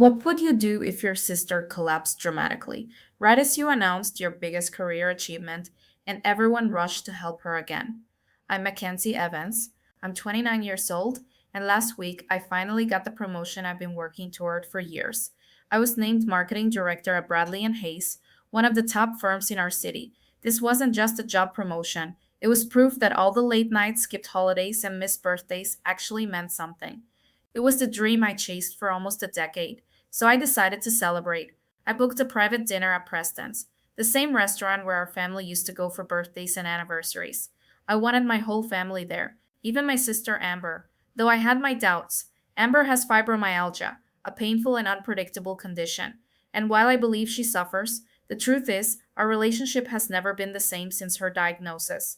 What would you do if your sister collapsed dramatically, right as you announced your biggest career achievement and everyone rushed to help her again? I'm Mackenzie Evans. I'm 29 years old, and last week I finally got the promotion I've been working toward for years. I was named marketing director at Bradley and Hayes, one of the top firms in our city. This wasn't just a job promotion, it was proof that all the late nights, skipped holidays, and missed birthdays actually meant something. It was the dream I chased for almost a decade. So I decided to celebrate. I booked a private dinner at Preston's, the same restaurant where our family used to go for birthdays and anniversaries. I wanted my whole family there, even my sister Amber, though I had my doubts. Amber has fibromyalgia, a painful and unpredictable condition. And while I believe she suffers, the truth is, our relationship has never been the same since her diagnosis.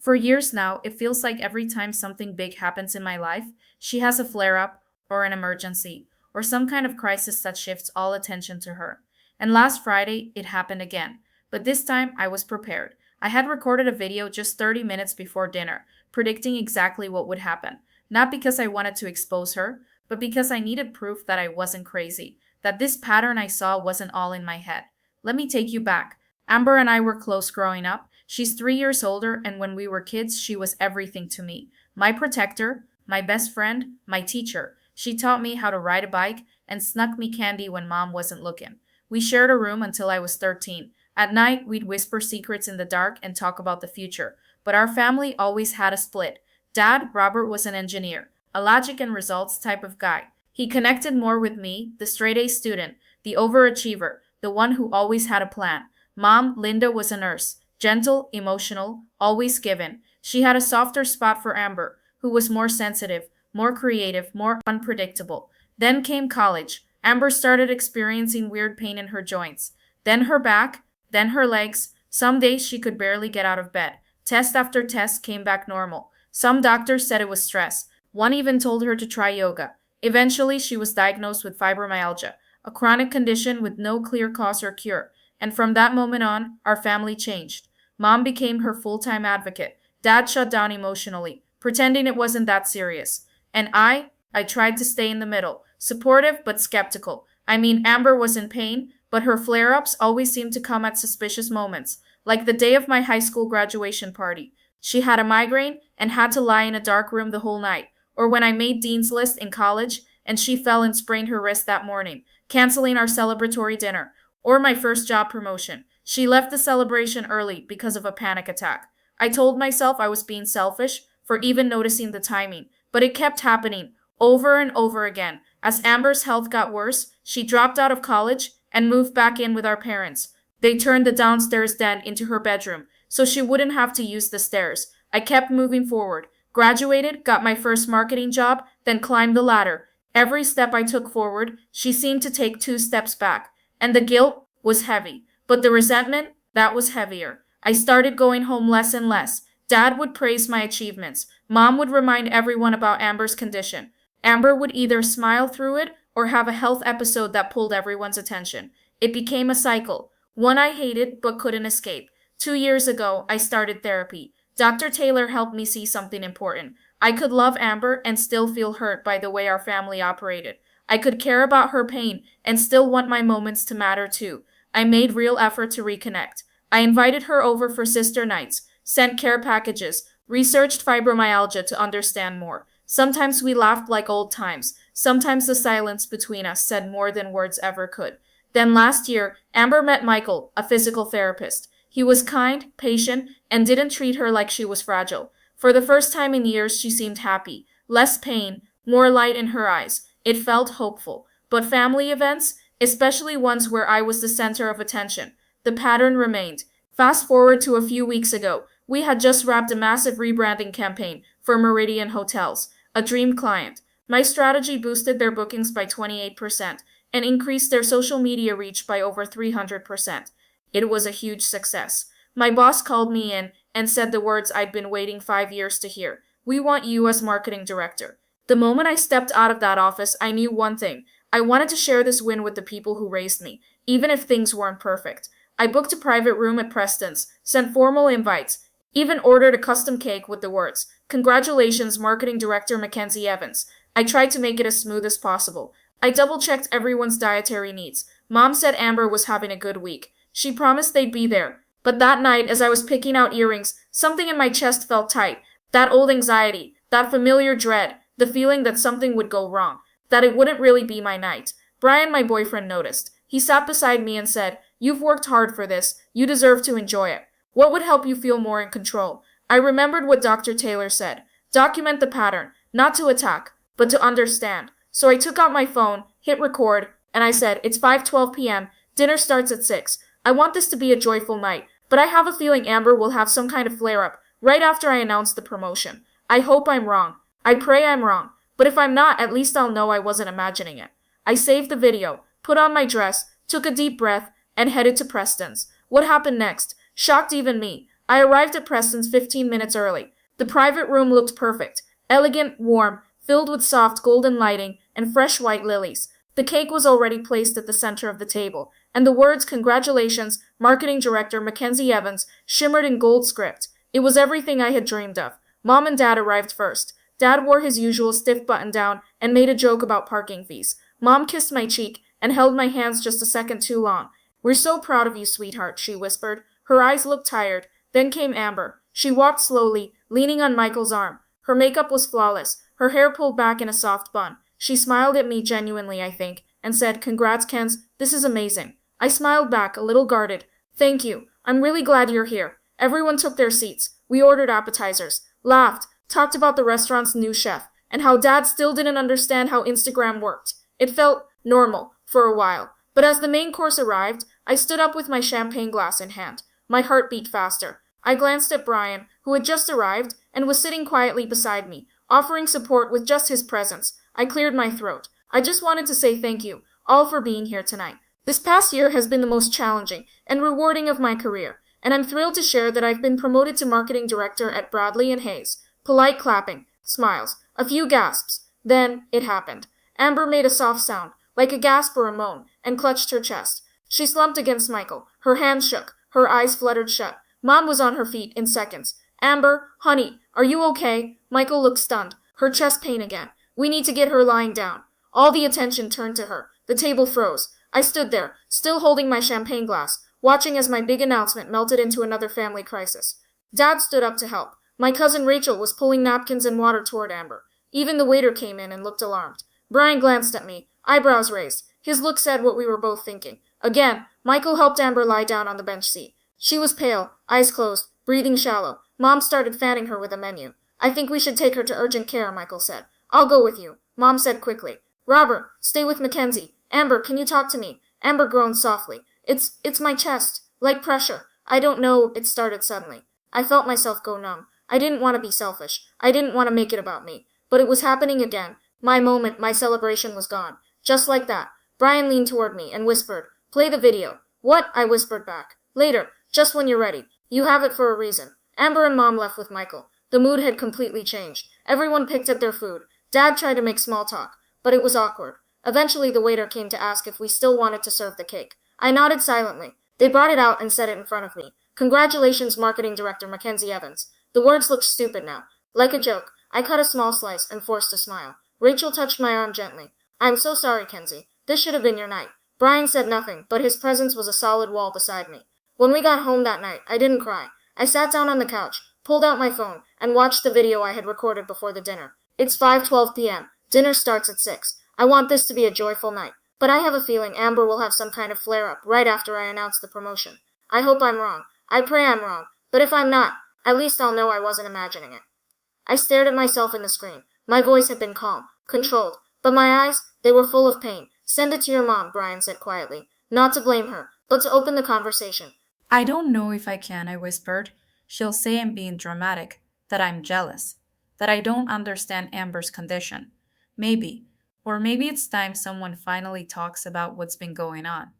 For years now, it feels like every time something big happens in my life, she has a flare up or an emergency or some kind of crisis that shifts all attention to her. And last Friday, it happened again. But this time, I was prepared. I had recorded a video just 30 minutes before dinner, predicting exactly what would happen. Not because I wanted to expose her, but because I needed proof that I wasn't crazy, that this pattern I saw wasn't all in my head. Let me take you back. Amber and I were close growing up. She's 3 years older, and when we were kids, she was everything to me. My protector, my best friend, my teacher. She taught me how to ride a bike and snuck me candy when mom wasn't looking. We shared a room until I was 13. At night, we'd whisper secrets in the dark and talk about the future. But our family always had a split. Dad, Robert, was an engineer, a logic and results type of guy. He connected more with me, the straight A student, the overachiever, the one who always had a plan. Mom, Linda, was a nurse, gentle, emotional, always giving. She had a softer spot for Amber, who was more sensitive, more creative, more unpredictable. Then came college. Amber started experiencing weird pain in her joints. Then her back, then her legs. Some days she could barely get out of bed. Test after test came back normal. Some doctors said it was stress. One even told her to try yoga. Eventually, she was diagnosed with fibromyalgia, a chronic condition with no clear cause or cure. And from that moment on, our family changed. Mom became her full-time advocate. Dad shut down emotionally, pretending it wasn't that serious. And I tried to stay in the middle, supportive but skeptical. I mean, Amber was in pain, but her flare-ups always seemed to come at suspicious moments, like the day of my high school graduation party. She had a migraine and had to lie in a dark room the whole night, or when I made Dean's List in college and she fell and sprained her wrist that morning, canceling our celebratory dinner, or my first job promotion. She left the celebration early because of a panic attack. I told myself I was being selfish for even noticing the timing, but it kept happening over and over again. As Amber's health got worse, she dropped out of college and moved back in with our parents. They turned the downstairs den into her bedroom, so she wouldn't have to use the stairs. I kept moving forward, graduated, got my first marketing job, then climbed the ladder. Every step I took forward, she seemed to take 2 steps back. And the guilt was heavy, but the resentment, that was heavier. I started going home less and less. Dad would praise my achievements. Mom would remind everyone about Amber's condition. Amber would either smile through it or have a health episode that pulled everyone's attention. It became a cycle, one I hated but couldn't escape. 2 years ago, I started therapy. Dr. Taylor helped me see something important. I could love Amber and still feel hurt by the way our family operated. I could care about her pain and still want my moments to matter too. I made real effort to reconnect. I invited her over for sister nights, sent care packages, researched fibromyalgia to understand more. Sometimes we laughed like old times. Sometimes the silence between us said more than words ever could. Then last year, Amber met Michael, a physical therapist. He was kind, patient, and didn't treat her like she was fragile. For the first time in years, she seemed happy. Less pain, more light in her eyes. It felt hopeful. But family events, especially ones where I was the center of attention, the pattern remained. Fast forward to a few weeks ago. We had just wrapped a massive rebranding campaign for Meridian Hotels, a dream client. My strategy boosted their bookings by 28% and increased their social media reach by over 300%. It was a huge success. My boss called me in and said the words I'd been waiting 5 years to hear. We want you as marketing director. The moment I stepped out of that office, I knew one thing. I wanted to share this win with the people who raised me, even if things weren't perfect. I booked a private room at Preston's, sent formal invites, even ordered a custom cake with the words, "Congratulations, Marketing Director Mackenzie Evans." I tried to make it as smooth as possible. I double-checked everyone's dietary needs. Mom said Amber was having a good week. She promised they'd be there. But that night, as I was picking out earrings, something in my chest felt tight. That old anxiety, that familiar dread, the feeling that something would go wrong, that it wouldn't really be my night. Brian, my boyfriend, noticed. He sat beside me and said, "You've worked hard for this. You deserve to enjoy it. What would help you feel more in control?" I remembered what Dr. Taylor said. Document the pattern, not to attack, but to understand. So I took out my phone, hit record, and I said, "It's 5:12 p.m. Dinner starts at 6. I want this to be a joyful night, but I have a feeling Amber will have some kind of flare-up right after I announce the promotion. I hope I'm wrong. I pray I'm wrong. But if I'm not, at least I'll know I wasn't imagining it." I saved the video, put on my dress, took a deep breath, and headed to Preston's. What happened next? Shocked even me. I arrived at Preston's 15 minutes early. The private room looked perfect. Elegant, warm, filled with soft golden lighting and fresh white lilies. The cake was already placed at the center of the table, and the words "Congratulations, Marketing Director Mackenzie Evans" shimmered in gold script. It was everything I had dreamed of. Mom and Dad arrived first. Dad wore his usual stiff button-down and made a joke about parking fees. Mom kissed my cheek and held my hands just a second too long. "We're so proud of you, sweetheart," she whispered. Her eyes looked tired. Then came Amber. She walked slowly, leaning on Michael's arm. Her makeup was flawless, her hair pulled back in a soft bun. She smiled at me genuinely, I think, and said, "Congrats, Kenz. This is amazing." I smiled back, a little guarded. "Thank you. I'm really glad you're here." Everyone took their seats. We ordered appetizers, laughed, talked about the restaurant's new chef, and how Dad still didn't understand how Instagram worked. It felt normal for a while. But as the main course arrived, I stood up with my champagne glass in hand. My heart beat faster. I glanced at Brian, who had just arrived and was sitting quietly beside me, offering support with just his presence. I cleared my throat. "I just wanted to say thank you, all, for being here tonight. This past year has been the most challenging and rewarding of my career, and I'm thrilled to share that I've been promoted to Marketing Director at Bradley and Hayes." Polite clapping, smiles, a few gasps. Then it happened. Amber made a soft sound, like a gasp or a moan, and clutched her chest. She slumped against Michael. Her hands shook. Her eyes fluttered shut. Mom was on her feet in seconds. "Amber, honey, are you okay?" Michael looked stunned. Her chest pain again. "We need to get her lying down." All the attention turned to her. The table froze. I stood there, still holding my champagne glass, watching as my big announcement melted into another family crisis. Dad stood up to help. My cousin Rachel was pulling napkins and water toward Amber. Even the waiter came in and looked alarmed. Brian glanced at me, eyebrows raised. His look said what we were both thinking. Again, Michael helped Amber lie down on the bench seat. She was pale, eyes closed, breathing shallow. Mom started fanning her with a menu. "I think we should take her to urgent care," Michael said. "I'll go with you," Mom said quickly. "Robert, stay with Mackenzie. Amber, can you talk to me?" Amber groaned softly. It's my chest. Like pressure. I don't know," it started suddenly. I felt myself go numb. I didn't want to be selfish. I didn't want to make it about me. But it was happening again. My moment, my celebration was gone. Just like that. Brian leaned toward me and whispered, "Play the video." "What?" I whispered back. "Later. Just when you're ready. You have it for a reason." Amber and Mom left with Michael. The mood had completely changed. Everyone picked at their food. Dad tried to make small talk, but it was awkward. Eventually the waiter came to ask if we still wanted to serve the cake. I nodded silently. They brought it out and set it in front of me. "Congratulations, Marketing Director Mackenzie Evans." The words looked stupid now. Like a joke, I cut a small slice and forced a smile. Rachel touched my arm gently. "I'm so sorry, Kenzie. This should have been your night." Brian said nothing, but his presence was a solid wall beside me. When we got home that night, I didn't cry. I sat down on the couch, pulled out my phone, and watched the video I had recorded before the dinner. It's 5:12 p.m. Dinner starts at 6. I want this to be a joyful night. But I have a feeling Amber will have some kind of flare-up right after I announce the promotion. I hope I'm wrong. I pray I'm wrong. But if I'm not, at least I'll know I wasn't imagining it. I stared at myself in the screen. My voice had been calm, controlled. But my eyes, they were full of pain. "Send it to your mom," Brian said quietly. Not to blame her, but to open the conversation. "I don't know if I can," I whispered. "She'll say I'm being dramatic, that I'm jealous, that I don't understand Amber's condition. Maybe. Or maybe it's time someone finally talks about what's been going on."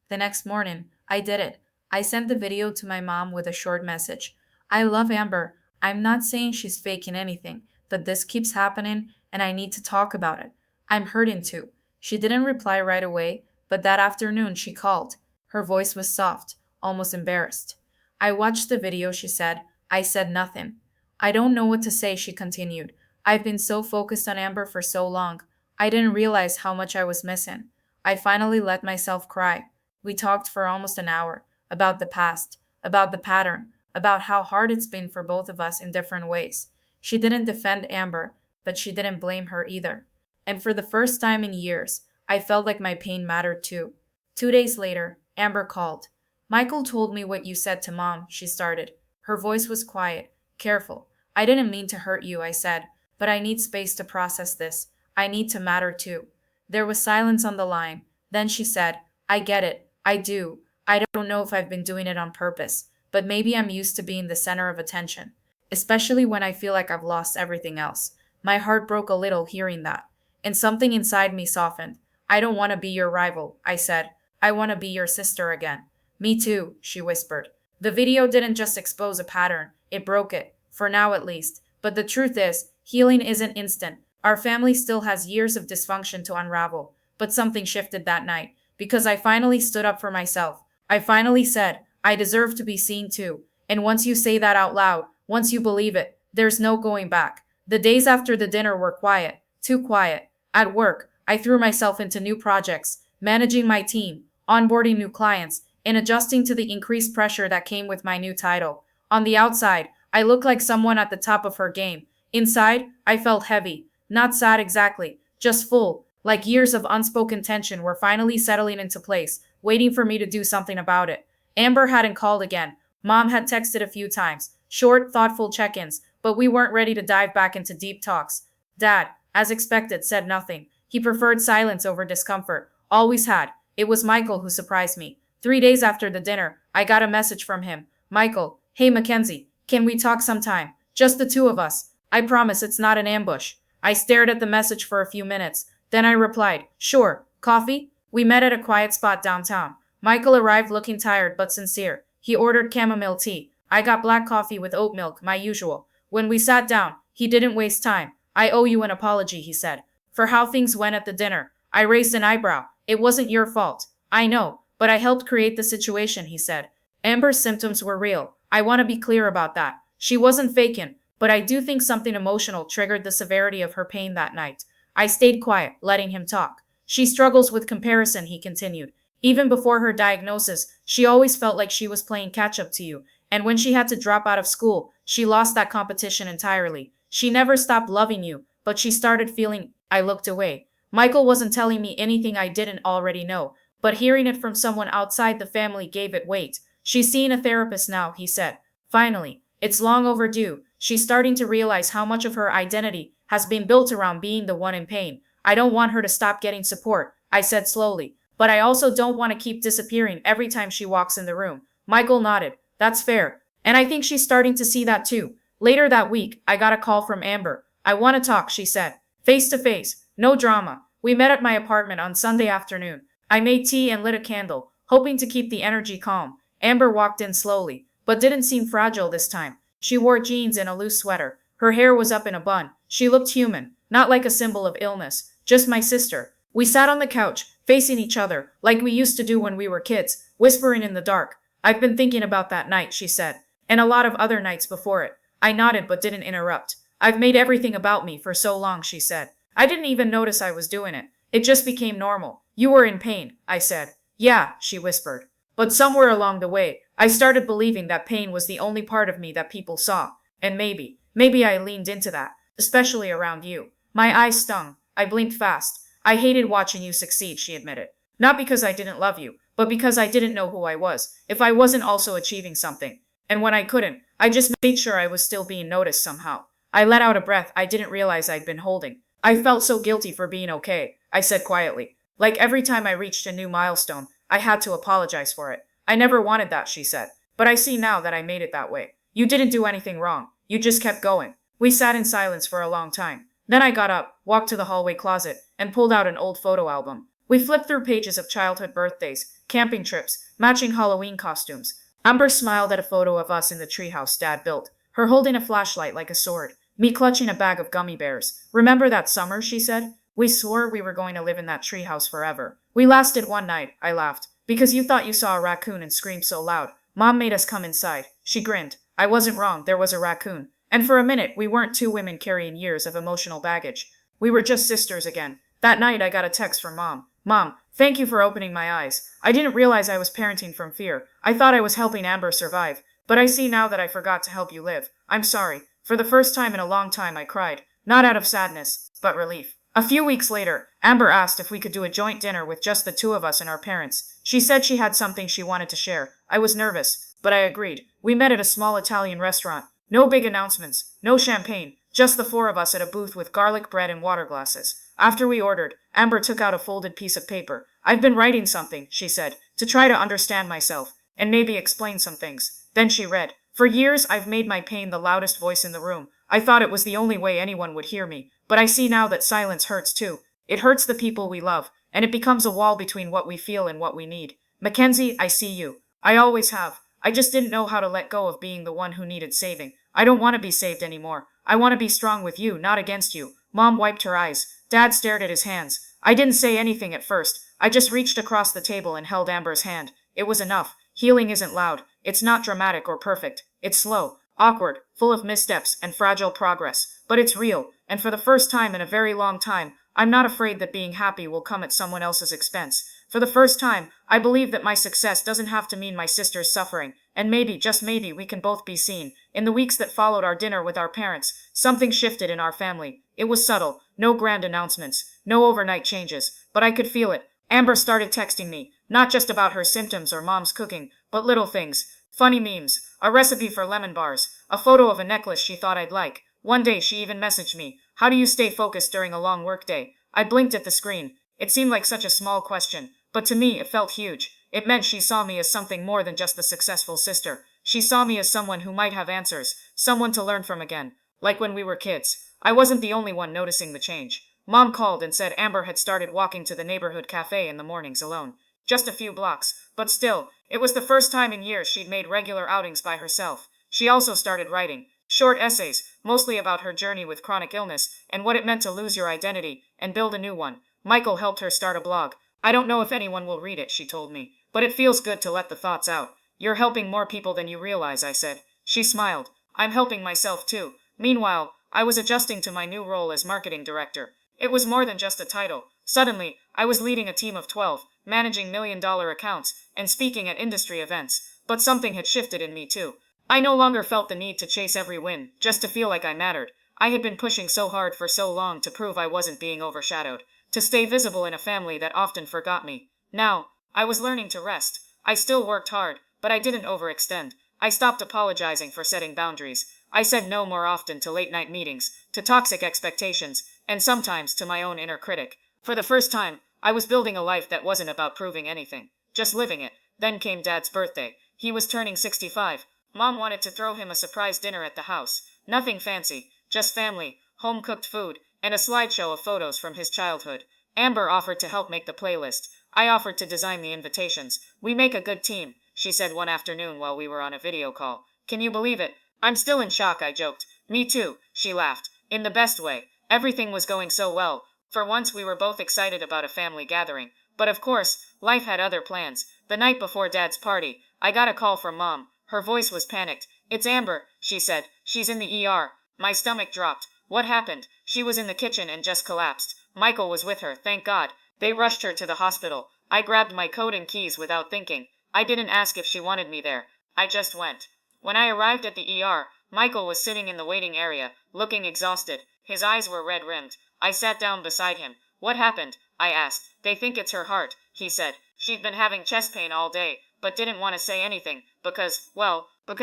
The next morning, I did it. I sent the video to my mom with a short message. "I love Amber. I'm not saying she's faking anything, but this keeps happening and I need to talk about it. I'm hurting too." She didn't reply right away, but that afternoon she called. Her voice was soft, almost embarrassed. "I watched the video," she said. I said nothing. "I don't know what to say," she continued. "I've been so focused on Amber for so long. I didn't realize how much I was missing. I finally let myself cry. We talked for almost an hour about the past, about the pattern, about how hard it's been for both of us in different ways. She didn't defend Amber, but she didn't blame her either. And for the first time in years, I felt like my pain mattered too. 2 days later, Amber called. Michael told me what you said to Mom, she started. Her voice was quiet, careful. I didn't mean to hurt you, I said, but I need space to process this. I need to matter too. There was silence on the line. Then she said, I get it. I do. I don't know if I've been doing it on purpose, but maybe I'm used to being the center of attention, especially when I feel like I've lost everything else. My heart broke a little hearing that, and something inside me softened. I don't want to be your rival, I said. I want to be your sister again. Me too, she whispered. The video didn't just expose a pattern, it broke it, for now at least. But the truth is, healing isn't instant. Our family still has years of dysfunction to unravel. But something shifted that night, because I finally stood up for myself. I finally said, I deserve to be seen too. And once you say that out loud, once you believe it, there's no going back. The days after the dinner were quiet, too quiet. At work, I threw myself into new projects, managing my team, onboarding new clients, and adjusting to the increased pressure that came with my new title. On the outside, I looked like someone at the top of her game. Inside, I felt heavy. Not sad exactly, just full, like years of unspoken tension were finally settling into place, waiting for me to do something about it. Amber hadn't called again. Mom had texted a few times, short, thoughtful check-ins, but we weren't ready to dive back into deep talks. Dad, as expected, said nothing. He preferred silence over discomfort. Always had. It was Michael who surprised me. 3 days after the dinner, I got a message from him. Michael, hey Mackenzie, can we talk sometime? Just the two of us. I promise it's not an ambush. I stared at the message for a few minutes. Then I replied, sure. Coffee? We met at a quiet spot downtown. Michael arrived looking tired but sincere. He ordered chamomile tea. I got black coffee with oat milk, my usual. When we sat down, he didn't waste time. I owe you an apology, he said, for how things went at the dinner. I raised an eyebrow. It wasn't your fault. I know, but I helped create the situation, he said. Amber's symptoms were real. I want to be clear about that. She wasn't faking, but I do think something emotional triggered the severity of her pain that night. I stayed quiet, letting him talk. She struggles with comparison, he continued. Even before her diagnosis, she always felt like she was playing catch-up to you. And when she had to drop out of school, she lost that competition entirely. She never stopped loving you, but she started feeling. I looked away. Michael wasn't telling me anything I didn't already know, but hearing it from someone outside the family gave it weight. She's seeing a therapist now, he said. Finally, it's long overdue. She's starting to realize how much of her identity has been built around being the one in pain. I don't want her to stop getting support, I said slowly, but I also don't want to keep disappearing every time she walks in the room. Michael nodded. That's fair. And I think she's starting to see that too. Later that week, I got a call from Amber. I want to talk, she said. Face to face. No drama. We met at my apartment on Sunday afternoon. I made tea and lit a candle, hoping to keep the energy calm. Amber walked in slowly, but didn't seem fragile this time. She wore jeans and a loose sweater. Her hair was up in a bun. She looked human, not like a symbol of illness. Just my sister. We sat on the couch, facing each other, like we used to do when we were kids, whispering in the dark. I've been thinking about that night, she said, and a lot of other nights before it. I nodded but didn't interrupt. I've made everything about me for so long, she said. I didn't even notice I was doing it. It just became normal. You were in pain, I said. Yeah, she whispered. But somewhere along the way, I started believing that pain was the only part of me that people saw. And maybe I leaned into that, especially around you. My eyes stung. I blinked fast. I hated watching you succeed, she admitted. Not because I didn't love you, but because I didn't know who I was, if I wasn't also achieving something. And when I couldn't, I just made sure I was still being noticed somehow. I let out a breath I didn't realize I'd been holding. I felt so guilty for being okay, I said quietly. Like every time I reached a new milestone, I had to apologize for it. I never wanted that, she said. But I see now that I made it that way. You didn't do anything wrong. You just kept going. We sat in silence for a long time. Then I got up, walked to the hallway closet, and pulled out an old photo album. We flipped through pages of childhood birthdays, camping trips, matching Halloween costumes. Amber smiled at a photo of us in the treehouse Dad built, her holding a flashlight like a sword, me clutching a bag of gummy bears. Remember that summer, she said? We swore we were going to live in that treehouse forever. We lasted one night, I laughed, because you thought you saw a raccoon and screamed so loud. Mom made us come inside. She grinned. I wasn't wrong, there was a raccoon. And for a minute, we weren't two women carrying years of emotional baggage. We were just sisters again. That night, I got a text from Mom. Mom, thank you for opening my eyes. I didn't realize I was parenting from fear. I thought I was helping Amber survive. But I see now that I forgot to help you live. I'm sorry. For the first time in a long time, I cried. Not out of sadness, but relief. A few weeks later, Amber asked if we could do a joint dinner with just the two of us and our parents. She said she had something she wanted to share. I was nervous, but I agreed. We met at a small Italian restaurant. No big announcements, no champagne, just the four of us at a booth with garlic bread and water glasses. After we ordered, Amber took out a folded piece of paper. I've been writing something, she said, to try to understand myself, and maybe explain some things. Then she read, For years I've made my pain the loudest voice in the room. I thought it was the only way anyone would hear me, but I see now that silence hurts too. It hurts the people we love, and it becomes a wall between what we feel and what we need. Mackenzie, I see you. I always have. I just didn't know how to let go of being the one who needed saving. I don't want to be saved anymore. I want to be strong with you, not against you. Mom wiped her eyes. Dad stared at his hands. I didn't say anything at first. I just reached across the table and held Amber's hand. It was enough. Healing isn't loud. It's not dramatic or perfect. It's slow, awkward, full of missteps and fragile progress. But it's real, and for the first time in a very long time, I'm not afraid that being happy will come at someone else's expense. For the first time, I believe that my success doesn't have to mean my sister's suffering, and maybe, just maybe, we can both be seen. In the weeks that followed our dinner with our parents, something shifted in our family. It was subtle, no grand announcements, no overnight changes, but I could feel it. Amber started texting me, not just about her symptoms or Mom's cooking, but little things. Funny memes, a recipe for lemon bars, a photo of a necklace she thought I'd like. One day she even messaged me, How do you stay focused during a long workday? I blinked at the screen. It seemed like such a small question, but to me it felt huge. It meant she saw me as something more than just the successful sister. She saw me as someone who might have answers, someone to learn from again, like when we were kids. I wasn't the only one noticing the change. Mom called and said Amber had started walking to the neighborhood cafe in the mornings alone. Just a few blocks, but still, it was the first time in years she'd made regular outings by herself. She also started writing short essays, mostly about her journey with chronic illness and what it meant to lose your identity and build a new one. Michael helped her start a blog. I don't know if anyone will read it, she told me, but it feels good to let the thoughts out. You're helping more people than you realize, I said. She smiled. I'm helping myself too. Meanwhile, I was adjusting to my new role as marketing director. It was more than just a title. Suddenly, I was leading a team of 12, managing million-dollar accounts, and speaking at industry events. But something had shifted in me too. I no longer felt the need to chase every win, just to feel like I mattered. I had been pushing so hard for so long to prove I wasn't being overshadowed, to stay visible in a family that often forgot me. Now, I was learning to rest. I still worked hard, but I didn't overextend. I stopped apologizing for setting boundaries. I said no more often to late-night meetings, to toxic expectations, and sometimes to my own inner critic. For the first time, I was building a life that wasn't about proving anything, just living it. Then came Dad's birthday. He was turning 65. Mom wanted to throw him a surprise dinner at the house. Nothing fancy, just family, home-cooked food, and a slideshow of photos from his childhood. Amber offered to help make the playlist. I offered to design the invitations. We make a good team, she said one afternoon while we were on a video call. Can you believe it? I'm still in shock, I joked. Me too, she laughed. In the best way. Everything was going so well. For once we were both excited about a family gathering. But of course, life had other plans. The night before Dad's party, I got a call from Mom. Her voice was panicked. It's Amber, she said. She's in the ER. My stomach dropped. What happened? She was in the kitchen and just collapsed. Michael was with her, thank God. They rushed her to the hospital. I grabbed my coat and keys without thinking. I didn't ask if she wanted me there. I just went. When I arrived at the ER, Michael was sitting in the waiting area, looking exhausted. His eyes were red-rimmed. I sat down beside him. What happened? I asked. They think it's her heart, he said. She'd been having chest pain all day, but didn't want to say anything, because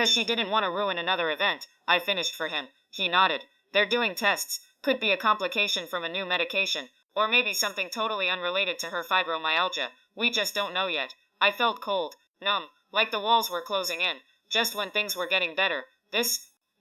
she didn't want to ruin another event. I finished for him. He nodded. They're doing tests. Could be a complication from a new medication, or maybe something totally unrelated to her fibromyalgia. We just don't know yet. I felt cold, numb, like the walls were closing in, just when things were getting better.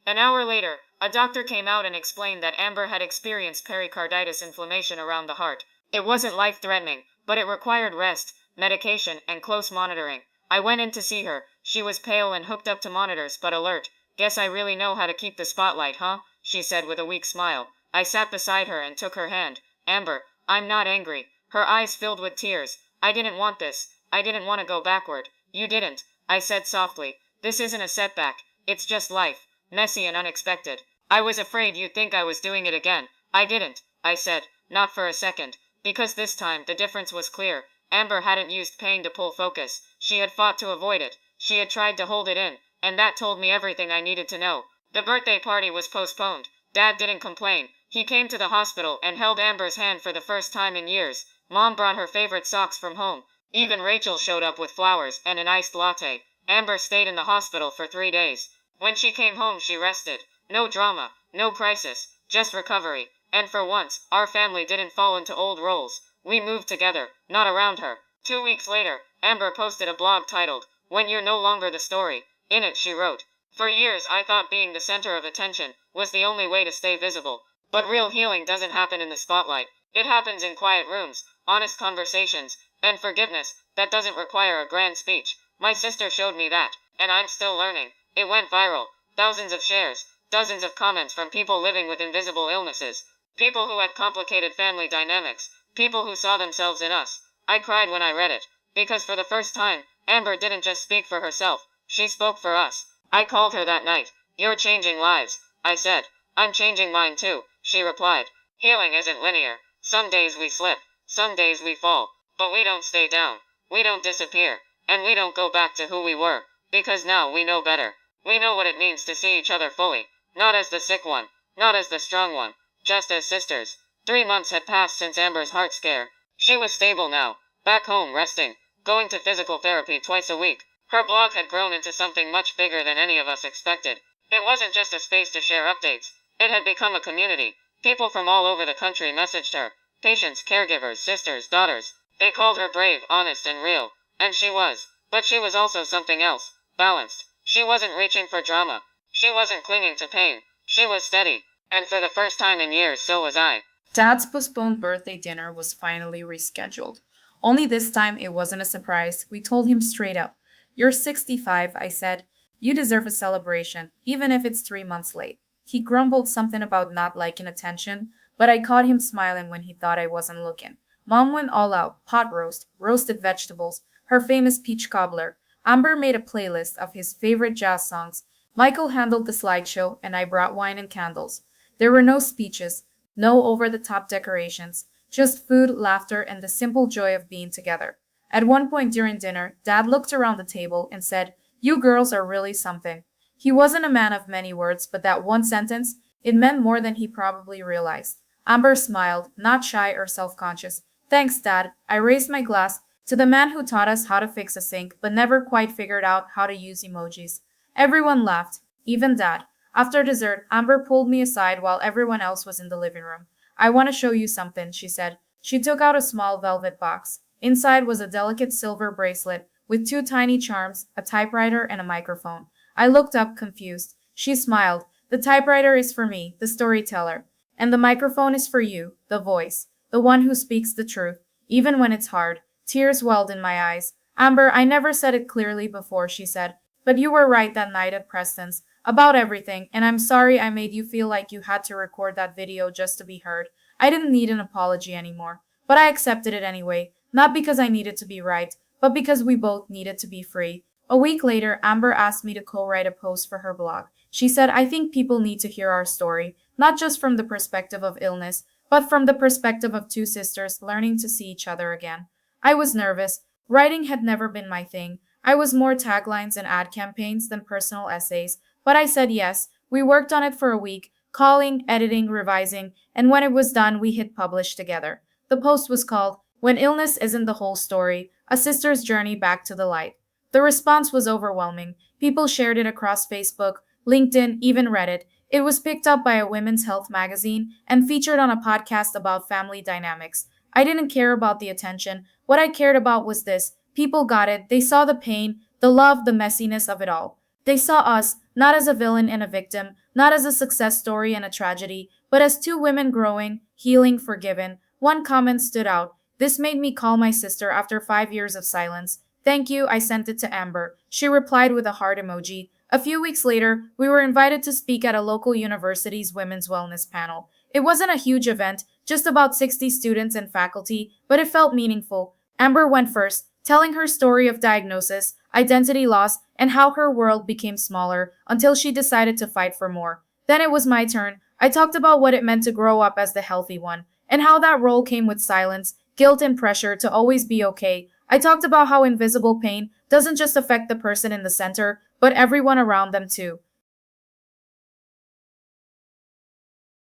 An hour later, a doctor came out and explained that Amber had experienced pericarditis inflammation around the heart. It wasn't life-threatening, but it required rest, medication, and close monitoring. I went in to see her. She was pale and hooked up to monitors, but alert. Guess I really know how to keep the spotlight, huh? She said with a weak smile. I sat beside her and took her hand. Amber, I'm not angry. Her eyes filled with tears. I didn't want this. I didn't want to go backward. You didn't, I said softly. This isn't a setback. It's just life. Messy and unexpected. I was afraid you'd think I was doing it again. I didn't, I said. Not for a second. because this time the difference was clear. Amber hadn't used pain to pull focus. She had fought to avoid it. She had tried to hold it in, and that told me everything I needed to know. The birthday party was postponed. Dad didn't complain. He came to the hospital and held Amber's hand for the first time in years. Mom brought her favorite socks from home. Even Rachel showed up with flowers and an iced latte. Amber stayed in the hospital for 3 days. When she came home, she rested. No drama, no crisis, just recovery. And for once, our family didn't fall into old roles. We moved together, not around her. 2 weeks later, Amber posted a blog titled, "When You're No Longer the Story." In it, she wrote, "For years, I thought being the center of attention was the only way to stay visible. But real healing doesn't happen in the spotlight. It happens in quiet rooms, honest conversations, and forgiveness that doesn't require a grand speech. My sister showed me that, and I'm still learning." It went viral. Thousands of shares, dozens of comments from people living with invisible illnesses, people who had complicated family dynamics, people who saw themselves in us. I cried when I read it, because for the first time, Amber didn't just speak for herself, she spoke for us. I called her that night. "You're changing lives," I said. "I'm changing mine too," she replied. "Healing isn't linear. Some days we slip, some days we fall, but we don't stay down. We don't disappear, and we don't go back to who we were, because now we know better. We know what it means to see each other fully, not as the sick one, not as the strong one, just as sisters." 3 months had passed since Amber's heart scare. She was stable now, back home resting, going to physical therapy twice a week. Her blog had grown into something much bigger than any of us expected. It wasn't just a space to share updates. It had become a community. People from all over the country messaged her. Patients, caregivers, sisters, daughters. They called her brave, honest, and real. And she was. But she was also something else. Balanced. She wasn't reaching for drama. She wasn't clinging to pain. She was steady. And for the first time in years, so was I. Dad's postponed birthday dinner was finally rescheduled. Only this time it wasn't a surprise. We told him straight up. "You're 65, I said. You deserve a celebration, even if it's 3 months late." He grumbled something about not liking attention, but I caught him smiling when he thought I wasn't looking. Mom went all out, pot roast, roasted vegetables, her famous peach cobbler. Amber made a playlist of his favorite jazz songs. Michael handled the slideshow, and I brought wine and candles. There were no speeches, no over-the-top decorations, just food, laughter, and the simple joy of being together. At one point during dinner, Dad looked around the table and said, "You girls are really something." He wasn't a man of many words, but that one sentence, it meant more than he probably realized. Amber smiled, not shy or self-conscious. "Thanks, Dad." I raised my glass to the man who taught us how to fix a sink, but never quite figured out how to use emojis. Everyone laughed, even Dad. After dessert, Amber pulled me aside while everyone else was in the living room. "I want to show you something," she said. She took out a small velvet box. Inside was a delicate silver bracelet with 2 tiny charms, a typewriter, and a microphone. I looked up, confused. She smiled. "The typewriter is for me, the storyteller. And the microphone is for you, the voice, the one who speaks the truth, even when it's hard." Tears welled in my eyes. "Amber, I never said it clearly before," she said. "But you were right that night at Preston's, about everything, and I'm sorry I made you feel like you had to record that video just to be heard. I didn't need an apology anymore. But I accepted it anyway, not because I needed to be right, but because we both needed to be free." A week later, Amber asked me to co-write a post for her blog. She said, "I think people need to hear our story, not just from the perspective of illness, but from the perspective of 2 sisters learning to see each other again." I was nervous. Writing had never been my thing. I was more taglines and ad campaigns than personal essays, but I said yes. We worked on it for a week, calling, editing, revising, and when it was done, we hit publish together. The post was called, "When Illness Isn't the Whole Story, A Sister's Journey Back to the Light." The response was overwhelming. People shared it across Facebook, LinkedIn, even Reddit. It was picked up by a women's health magazine and featured on a podcast about family dynamics. I didn't care about the attention. What I cared about was this. People got it. They saw the pain, the love, the messiness of it all. They saw us, not as a villain and a victim, not as a success story and a tragedy, but as 2 women growing, healing, forgiven. One comment stood out. "This made me call my sister after 5 years of silence." "Thank you," I sent it to Amber. She replied with a heart emoji. A few weeks later, we were invited to speak at a local university's women's wellness panel. It wasn't a huge event, just about 60 students and faculty, but it felt meaningful. Amber went first, telling her story of diagnosis, identity loss, and how her world became smaller until she decided to fight for more. Then it was my turn. I talked about what it meant to grow up as the healthy one, and how that role came with silence, guilt, and pressure to always be okay. I talked about how invisible pain doesn't just affect the person in the center, but everyone around them too.